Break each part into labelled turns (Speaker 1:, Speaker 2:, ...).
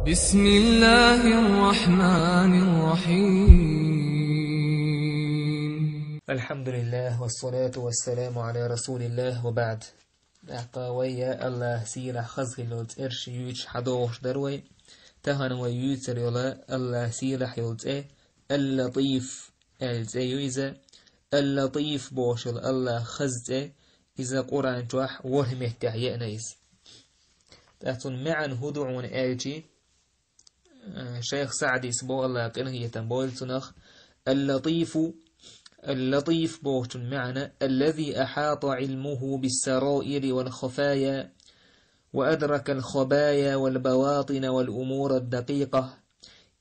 Speaker 1: بسم الله الرحمن الرحيم.
Speaker 2: الحمد لله والصلاة والسلام على رسول الله وبعد. أقويا الله سيرا خزغ لولت إرش يوش حدوش دروي تهن ويوتر يولا الله سيرا يولت اللطيف الزيويزة اللطيف بوشل الله خزت إذا قرآن جوح ورمه تحيئنيز تأتون معن هدوعون آجي شيخ سعد يسبو الله قنه يتنبول تنخ اللطيف بوت معنى الذي أحاط علمه بالسرائر والخفايا وأدرك الخبايا والبواطن والأمور الدقيقة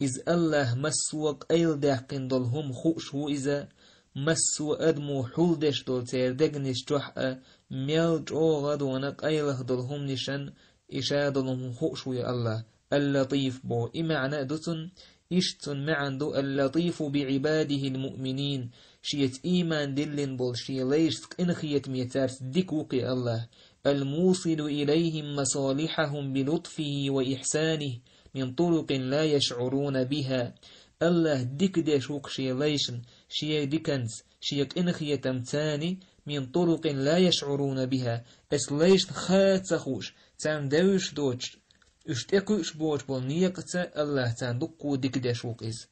Speaker 2: إذ الله مسوق أيل داقن دلهم خوشو إذا مسو أدمو حلدش دول تيردقنش جحأ ميلج أوغد ونق أيله دلهم نشان إشادلهم خوشو يا الله اللطيف بو إمعنى دتن إشتن معندو اللطيف بعباده المؤمنين شيت إيمان دلن بول شي ليش إنخيت ميتارس ديكوقي الله الموصل إليهم مصالحهم بلطفه وإحسانه من طرق لا يشعرون بها الله ديك ديشوق شي ليشن شي ديكنز شي إنخيت امتاني من طرق لا يشعرون بها اس ليش خاتخوش تان دوش دوش اشتكوش بوش بول نيقتا الله تان دقو ديك ديشوق إز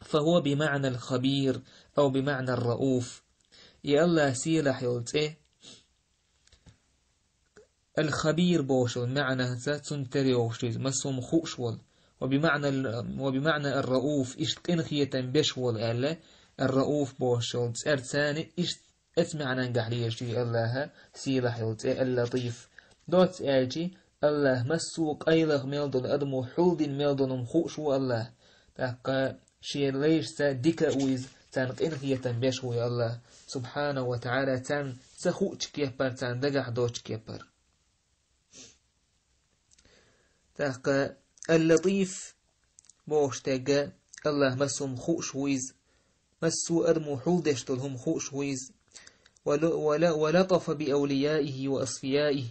Speaker 2: فهو بمعنى الخبير أو بمعنى الرؤوف يا الله سيلح يلت الخبير بوشل معنى تنتري وشيز مسهم خوشول وبمعنى الرؤوف اشتقنخية بشول ألا الرؤوف بوشل تسأرتاني اسمعنا نقحليش الله سيلح يلت اللطيف دوت آجي الله مسوق أيلغ ميلدون أدمو حلدين ميلدون خوشو الله تاقا شي ليش تا ديكا ويز تان إنخية بيشو يا الله سبحانه وتعالى تان تخوش كيبر تان دقح دوش كيبر تاقا اللطيف بوش تاقا الله مسهم خوش ويز مسو أدمو حلدش تلهم خوش ويز ولطف بأوليائه وأصفيائه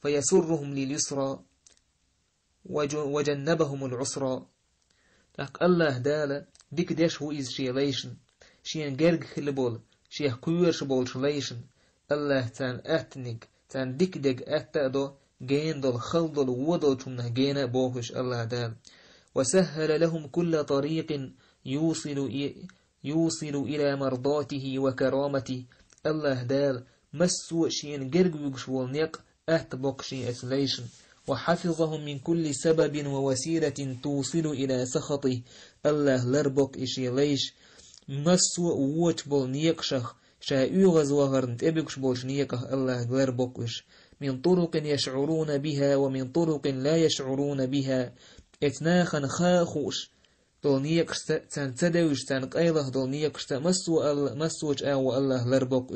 Speaker 2: فيسرهم لليسرى وجنبهم العسرى تاق الله دالا ديك ديش هو إز شي ليشن شي نجرق خلبول شي كويرش بول شليشن الله تان أتنك تان ديك ديك أتأدو جين دول خلدول ودول تمنه جينا بوهش الله دال وسهل لهم كل طريق يوصل إلى مرضاته وكرامته الله دال مسو شي نجرق ويقشول نيق أتبق شي أسليشن وحفظهم من كل سبب ووسيلة توصل إلى سخطه الله لربك إشي ليش مسو ووش بول نيقشخ شايوغز وغرنت إبكش بولش نيقه الله لربك من طرق يشعرون بها ومن طرق لا يشعرون بها اتناخا خاخوش دول نيقش تان تدوش تان قيله دول نيقش مسوش أو الله لربك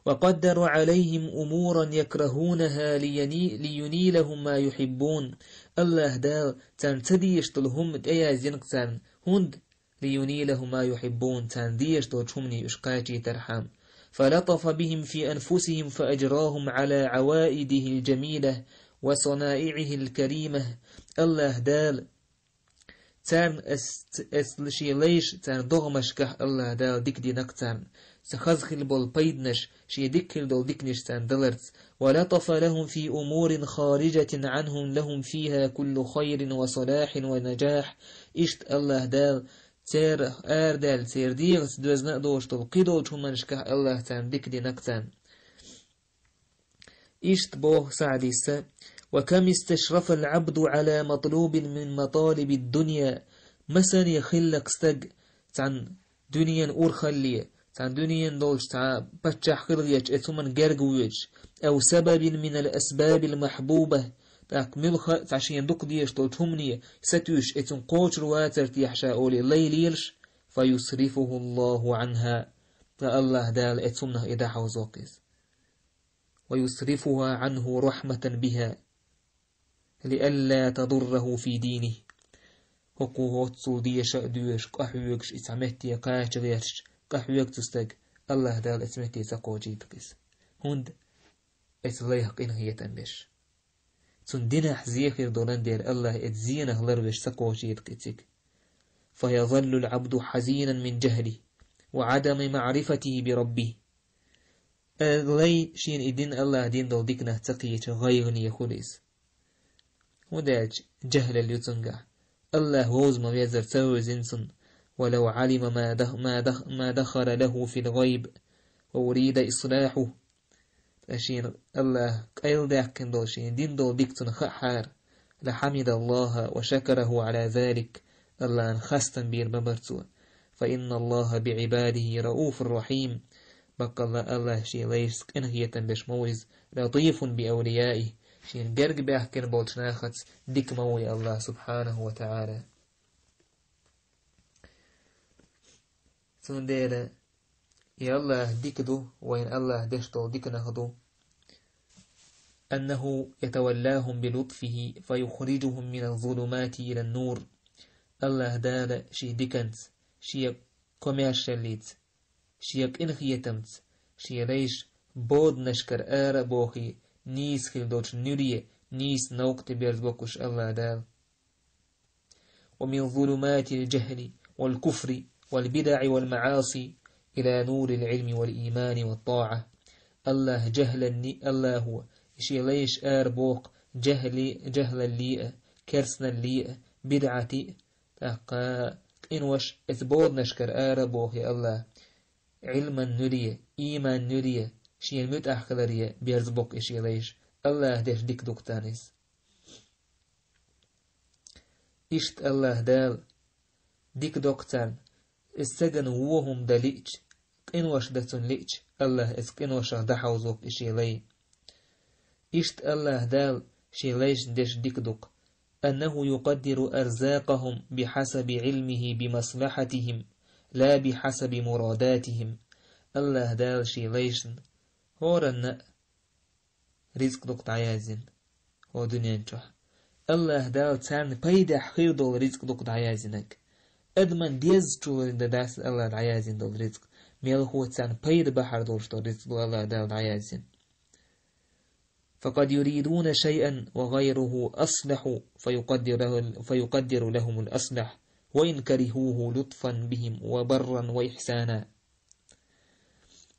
Speaker 2: وقدر عليهم أمورا يكرهونها لينيلهم ما يحبون الله دال تان تديش تلهم ايا زينك تان هند لينيلهم ما يحبون تان ديش تلهمني اشقاتي ترحم فلطف بهم في أنفسهم فأجراهم على عوائده الجميلة وصنائعه الكريمة الله دال تان اسلشي ليش تان دغمشكح الله دال ديك دي نكتان سخزخل بول بيدنش شي ديكل دول ديكنش تان دلرت ولطف لهم في أمور خارجة عنهم لهم فيها كل خير وصلاح ونجاح اشت الله دال تير آردال تير ديغس دوزنا دوش تلقيدو تشمنشكح الله تان ديك دي نكتان اشت بوه سعديسة وكم استشرف العبد على مطلوب من مطالب الدنيا مسن يخلق استج تان دنيا أورخلية تان دنيا دولش تا بتشح خليج اتمن جرجويج أو سبب من الأسباب المحبوبة تاك ملخ تعشين دق ديش تلتمني ستوش اتن قوش رواتر تيحشا أولي ليليلش فيصرفه الله عنها فالله دال اتمنه إذا حوزوكيز ويصرفها عنه رحمة بها لئلا تضره في دينه حقوقات صودية شأدوش قحوكش اتعمتي قاشغيرش قحوك تستق الله دال اسمتي تقوجي تقيس هند اتليح قين هي تنبش تندنا زيخر دولان دير الله اتزينه لربش سقوشيت قتك فيظل العبد حزينا من جهله وعدم معرفته بربه لي شين إدين الله دين دول ديكنا تقية غيرني يخلص وداج جهل اليتنقع الله هوز ما بيزر توز إنسان ولو علم ما دخل له في الغيب وأريد إصلاحه أشين الله قيل داك دول شين دين دول ديكتن خحار لحمد الله وشكره على ذلك الله انخستن بير ببرتو فإن الله بعباده رؤوف رحيم بقى الله شي ليس إنهية بشموز لطيف بأوليائه شين قرق بأحكن بولشناخت ديك موي الله سبحانه وتعالى سنديلا يا الله ديكدو وين الله دشتو ديك نهدو أنه يتولاهم بلطفه فيخرجهم من الظلمات إلى النور الله دال شي ديكنت شي كوميرشاليت شي إنخيتمت شي ليش بود نشكر بوخي نيس خلدوش نوريه نيس نوقت بيرزبوكش الله دال ومن ظلمات الجهل والكفر والبدع والمعاصي إلى نور العلم والإيمان والطاعة الله الله هو شي ليش بوق جهل الليئة كرسنا الليئة بدعتي تحقا إنوش إثبوت نشكر بوخي الله علما نريه إيمان نريه شي المتأخلرية بيرزبوك إشي ليش الله ديش ديك دوكتانيس إشت الله دال ديك دوكتان استغن وهم دليج إنوش دتون ليج الله إنوش دحوزوك إشي لي إشت الله دال شي ليش ديش ديك دوك أنه يقدر أرزاقهم بحسب علمه بمصلحتهم لا بحسب مراداتهم الله دال شي ليشن هورن رزق دوك تعيازين هو دنيا نشوح الله دال تان بيدا خير دول رزق دوك تعيازينك أدمن ديز تشور إن داس الله تعيازين دول رزق ميل هو تان بيدا بحر دول شتو رزق دول الله دال تعيازين فقد يريدون شيئا وغيره أصلح فيقدر لهم الأصلح وإن كرهوه لطفا بهم وبرا وإحسانا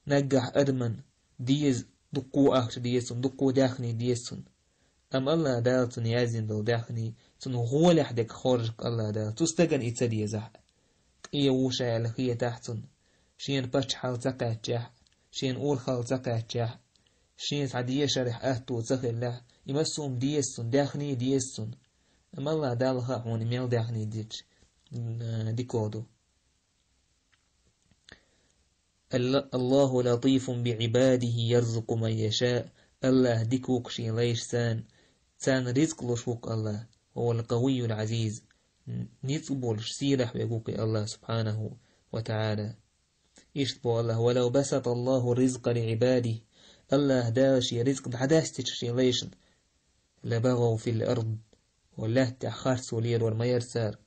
Speaker 2: نجح أدمن ديز دقو أخش ديسون دقو داخني ديسون أم الله دالتن يازين دل داخني تن هو لحدك خارجك الله دال تستغن إتدي زح إيه وشا لخية تحتن شين باتش حال تقات جح شين أور خال تقات جح شين عدية شرح أهتو تخل الله يمسهم ديسون داخني ديسون أم الله دالها حون ميل داخني ديش ديكودو الله لطيف بعباده يرزق من يشاء الله ديكوك شي ليش سان رزق لشوك الله هو القوي العزيز نتبول سيرح ويقوك الله سبحانه وتعالى يشتبو الله ولو بسط الله الرزق لعباده الله داشي رزق دعداستش شي ليش لبغوا في الأرض والله تأخر سولير والميرسار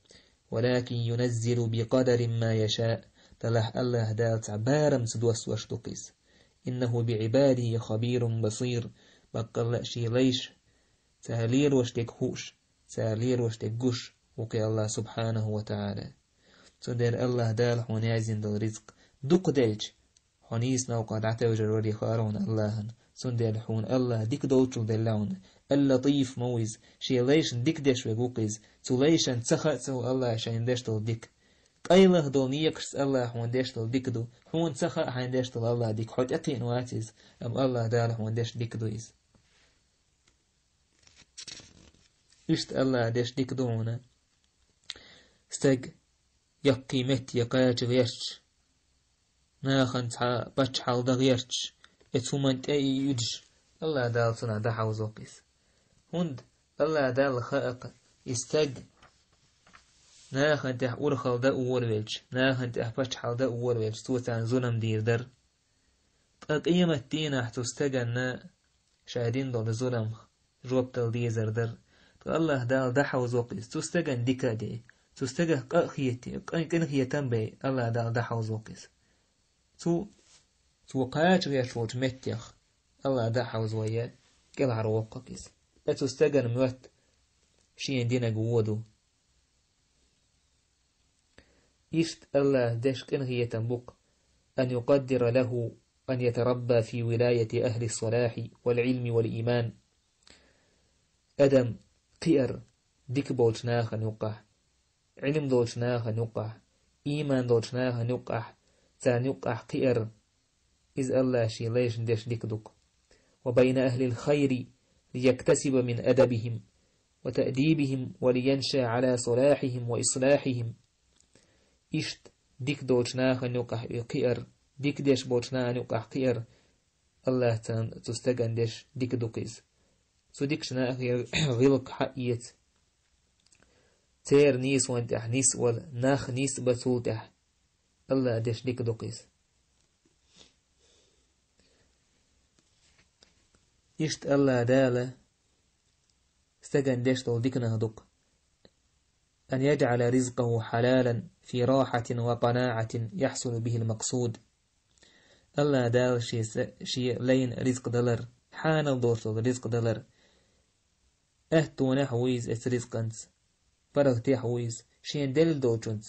Speaker 2: ولكن ينزل بقدر ما يشاء تلح الله دال تعبارم سدوس واشتقيس إنه بعباده خبير بصير بقل شي ليش تهلير واشتك هوش تهلير واشتك قش وكي الله سبحانه وتعالى تدير الله دال حنازين دل رزق دق دلج حنيس نوقع دعتوجر وري خارون الله سندل حون الله ديك دوتشل دلون اللطيف مويز شي ليش ديك دش وقوقيز توليشن تسخأتو الله شاين دشتل ديك قيله دول نيكس الله حون دشتل ديك دو حون تسخأ حين دشتل الله ديك حوت أقين واتيز أم الله دال حون دش ديك دويز إشت الله دش ديك دونا استق يقيمت يقاج غيرش ناخن تحا باتش حال دغيرش اتومنت اي يدج الله دال صنع دحاو زوقيس هند الله دال خائق استق ناخن تح أورخل دا أورولج ناخن تح باتش حال دا أورولج توتان ظلم دير در قيمة دينا تستجن شاهدين دول ظلم جوبتل ديزر در الله دال دحاو زوقيس تستجن ديكا دي تستجه قاخيتي قنخيتن بي الله دال دحاو زوقيس تو قاج غير شوج متيخ الله دحاو زويا قل عروقكيس أتستغن موت شين دينا قوودو إشت الله دشك إن هي تنبق أن يقدر له أن يتربى في ولاية أهل الصلاح والعلم والإيمان أدم قئر ديك بولشناخ نقح علم دولشناخ نقح إيمان دولشناخ نقح تنقح قئر إذ الله شي ليش دش ديك دوك وبين أهل الخير ليكتسب من أدبهم وتأديبهم ولينشأ على صلاحهم وإصلاحهم إشت ديك دولشناخ نقح قئر ديك ديش بولشناخ نقح قئر الله تستغن ديش ديك دوكيز سو ديك شناخ غلق حقيت تير نيس وانتح نيس والناخ نيس بسولتح الله ديش ديك دوكيز إشت الله دالة استغن ديش دول ديك نهدوك أن يجعل رزقه حلالا في راحة وقناعة يحصل به المقصود الله دال شي لين رزق دلر حان الدورت رزق دلر أهتونا حويز اس رزق انت فرغتي حويز شين دل دوچنت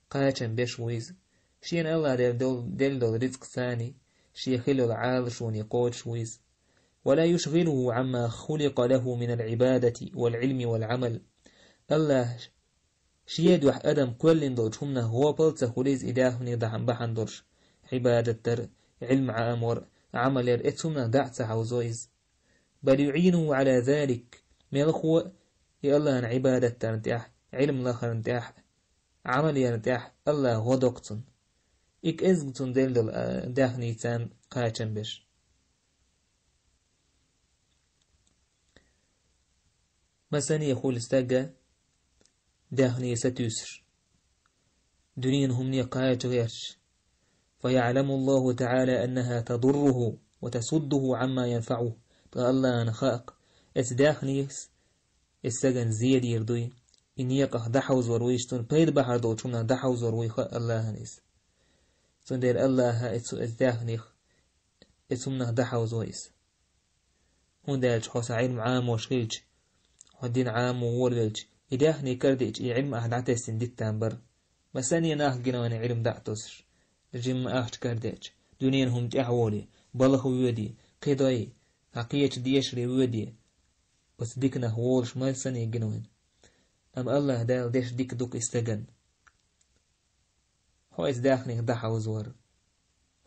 Speaker 2: قاچن بش ويز شين الله دل دول رزق ثاني شي خلو العال شوني قوت ويز ولا يشغله عما خلق له من العبادة والعلم والعمل الله شيد وح أدم كل دوجهمنا هو بلت خليز إداهني دحن بحن درش عبادة تر علم عامور عمل يرئتهمنا دعت حوزويز بل يعينه على ذلك ملخو يالله عن عبادة ترنتاح علم لخر نتاح عمل يرنتاح الله هو دقتن إك إزغتن دل داخني تان قاچن بش مثلا يقول استاقا داخني ستيسر دنين هم نقاية غيرش فيعلم الله تعالى أنها تضره وتصده عما ينفعه قال الله نخاق داخني استاقا زياد يردوي إن يقه دحوز ورويشتون بيد بحر دوشونا دحوز وروي خاق الله نيس سندير الله داخني اسمنا دحوز ويس هون دالج حوس علم عام وشغيلج ودين عام وورلج إداهني كرديج علم أهدعته سندت تنبر مساني ناخ جنواني علم دعتوسر جم أخش كرديج دونين هم جعولي بلخ ويودي قيدوي عقية ديشري ويودي بس ديكنا هولش ما ساني جنوان أم الله دال ديش ديك دوك استغن هويس داخني دحا وزور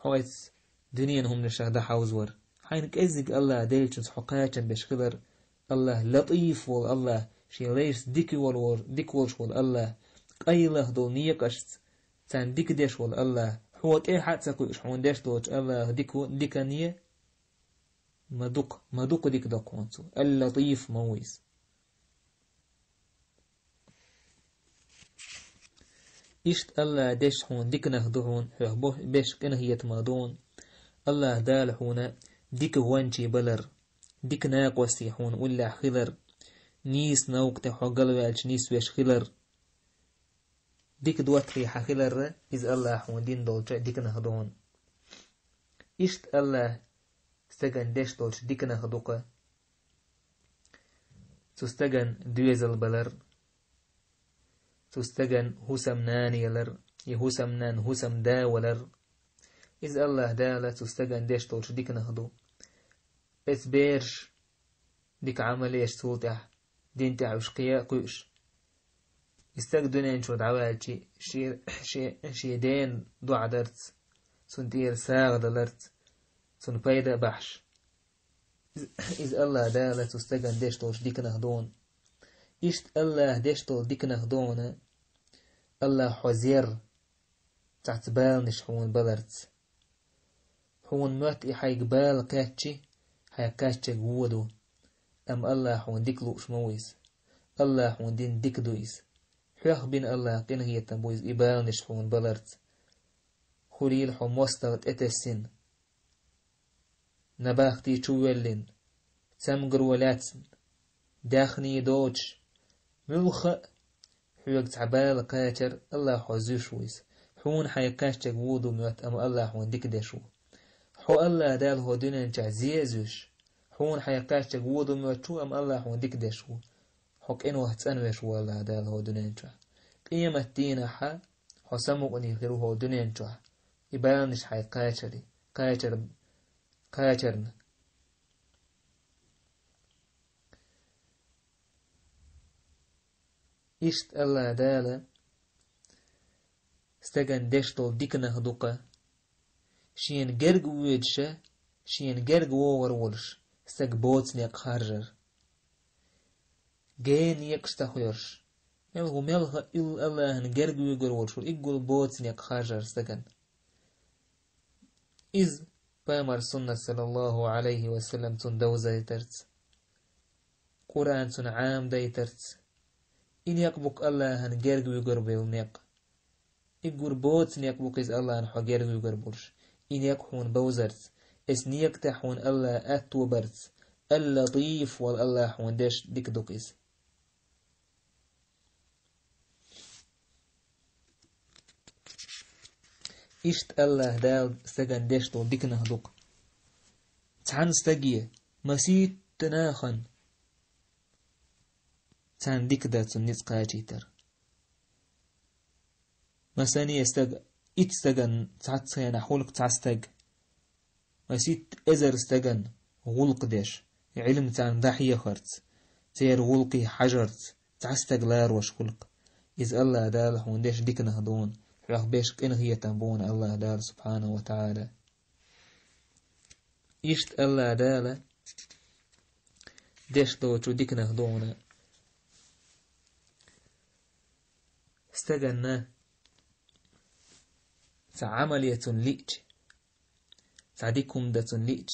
Speaker 2: هويس دونين هم نشا دحا وزور حينك إزيق الله ديلشنس حقايا بشخلر الله لطيف والله شي ليس ديك ولش والله قيله دول نيقشت تان ديك ديش والله حوت ايه حتى كوش حون ديش دوش الله ديك نيه مدوق ديك دوك وانسو اللطيف مويس إشت الله ديش حون ديك نهدهون حبوه بيش كنه يتمادون الله دال حونا ديك وانشي بلر ديك ناقوسي حون ولا خلر نيس نوقت حقل والش نيس ويش خلر ديك دوات ريحة خلر إذ الله حون دين دولش ديك نهدون إشت الله استغن ديش دولش ديك نهدوك تستغن دويزل بلر تستغن هسم نانيلر يهسم نان هسم داولر إذ الله دالة تستغن ديش دولش ديك نهدو بيرش ديك عمليش سولتح دين تعوش قيا قوش يستقدنين شو دعوات شي دين دو عدرت سنتير ساغ دلرت سن بيدا بحش إذ الله دالة تستغن ديش دولش ديك نهدون إشت الله ديش دول ديك نهدون الله حزير تعتبال نشحون بلرت حون موت إحايق بال كاتشي هيكاتش جودو أم الله حون ديك لوش مويس الله حون دين ديك دويس حيخ بين الله قين هي تنبويس إبال نشحون بلرت خليل حون مستغت اتسين نباختي چوولين تمقر ولاتن داخني دوش ملخ حيوك تعبال قاتر الله حوزيش ويس حون حيكاتش جودو موت أم الله حون ديك دشو حو الله دال هو دينن تعزيزوش حون حيقاش تقوض موتشو أم الله حون ديك دشو حق إن وقت أنوش والله دال هو دنيا شو قيمة دين حا حسمو أني غيره هو دنيا شو يبانش حيقاشري قاشرنا إشت الله دالا استغن دشتو ديكنا هدوكا شين جرق ويدشا شين جرق وور ولش استغ بوتسني خارجر جين يكستخويرش ملغو ملغا إل الله نجرق ويقر ولش إقول بوتسني خارجر استغن إذ بامر سنة صلى الله عليه وسلم تن دوزة ترت قرآن تن عام داي ترت إن يقبك الله نجرق ويقر بيلنيق إقول بوتسني يقبك إذ الله نحو جرق ويقر بولش إن يكحون بوزرت إس نيكتحون الله أتوبرت اللطيف والله حون داش ديك دوكيز إشت الله دال استغن داش دول ديك نهدوك تحن استغيه مسيت تناخن تحن ديك داتو نسقا جيتر مساني استغن تعطينا حولك تعستغ مسيت ازر استغن غلق داش علم تان ضحية خرت تير غلقي حجرت تعستغ لار وش خلق إذ الله دال هون داش ديك نهدون رغ بيش إن هي تنبون الله دال سبحانه وتعالى إشت الله دال داش دوچو ديك نهدون استغن عملية ليج تعديكم داتن ليج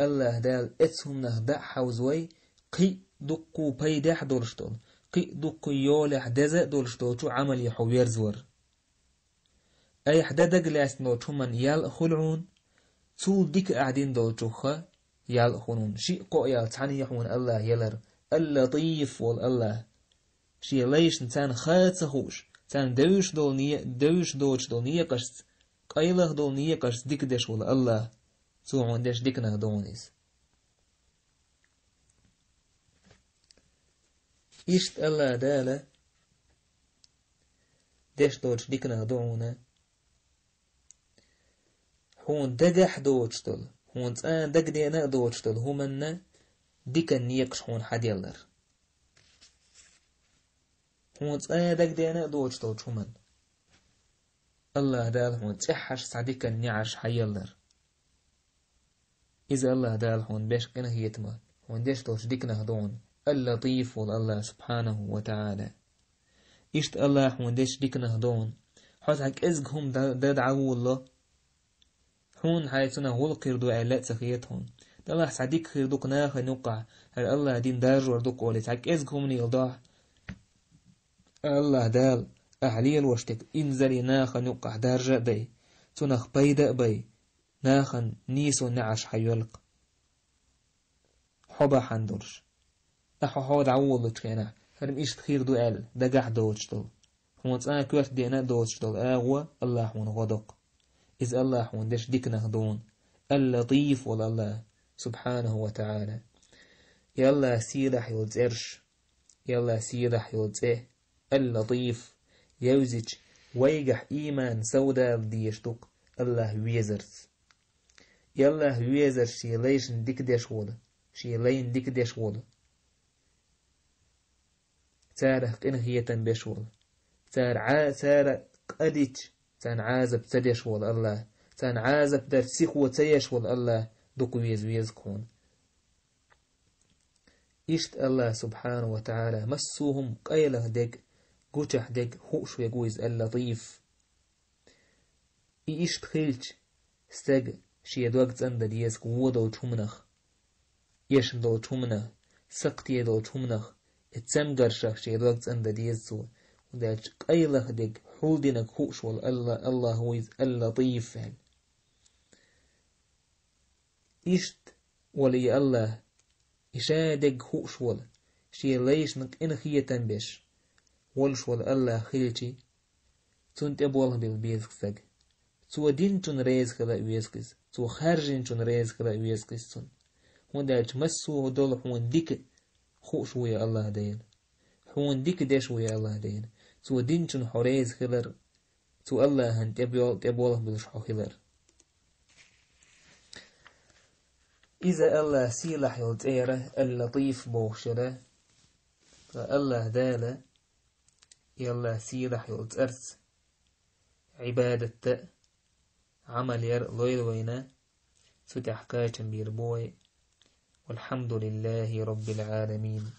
Speaker 2: الله دال اتهم نهدع حوزوي قي دقو بيدح دولشتول قي دقو يولح دزا دولشتول شو عملية حوير زور اي حدا دقلاس نوچو من يال خلعون تول ديك قاعدين دولشوخا يال خلون شي قو يال تعني يحون الله يلر اللطيف والله شي ليش نتان خاتسهوش تان دوش دوش دول نية قشت قيله دول نية قشت ديك دش ولا الله سو عندش ديك نهدونيس إشت الله دالا دش دوش ديك نهدونا هون دقح دوش دول هون تان دق دينا دوش دول همنا ديك نيقش هون حد يلر هون تان دق دينا دوش دول شمن الله دال هون تحش صديق النعش حيلر إذا الله دال هون بيش قنا هيتما هون ديش دوش ديك نهدون اللطيف والله سبحانه وتعالى إشت الله هون ديش ديك نهدون حوت هك إزقهم دادعو الله هون حيثنا هو القردو علاء سخيتهم الله صديق خيردوك ناخ نوقع هل الله دين دارج وردوك وليت هك إزقهم نيلضاح الله دال أهلي الوشتك إنزلي ناخ نوقع دارجة بي تنخ بيدا بي ناخن نيسو نعش حيولق حبا حندرش أحو حود عوضت كينا هرم إيش تخير دوال دقح دوجتل هون تسانا كوات دينا دوجتل آغوة الله هون غدق إذ الله هون دش ديك نهدون اللطيف والله سبحانه وتعالى يلا سيرح يلزرش يلا سيرح يلزه اللطيف يوزج ويجح إيمان سودا ديشتوك الله ويزرت يلا ويزر شي ليش نديك ديش ولا شي لين ديك ديش ولا تاره قنه هي تنبيش ولا تار قديش تان عازب تديش ولا الله تان عازب در سيخ وتيش ولا الله دوك ويز كون إشت الله سبحانه وتعالى مسوهم قيله ديك قوشح ديك هوش ويقويز اللطيف إيش تخيلش استاق شي دوقت عند ديسك وودو تشومنخ يشن دو تشومنخ سقتي دو تشومنخ اتسمقرشخ شي دوقت عند ديسو ودالش قيله ديك حول دينك هوش الله هويز اللطيف إشت ولي الله إشادك هوش ولا شي ليش نك إنخية تنبش ولش ولا الله خيلتي تنت أبوالها بالبيزك ساق تو دين تون ريز خلا ويسكس تو خارجين تون ريز خلا ويسكس تون داج مسو دول حون ديك خوش ويا الله دين حون ديك داش ويا الله دين تو دينشن حريز خلر تو الله هن تبول بلش خلر إذا الله سيلح يلتيره اللطيف بوشره فالله داله يلا سيلح يلتأرس عبادة عمل لويل وينا فتح كاتم بيربوي والحمد لله رب العالمين.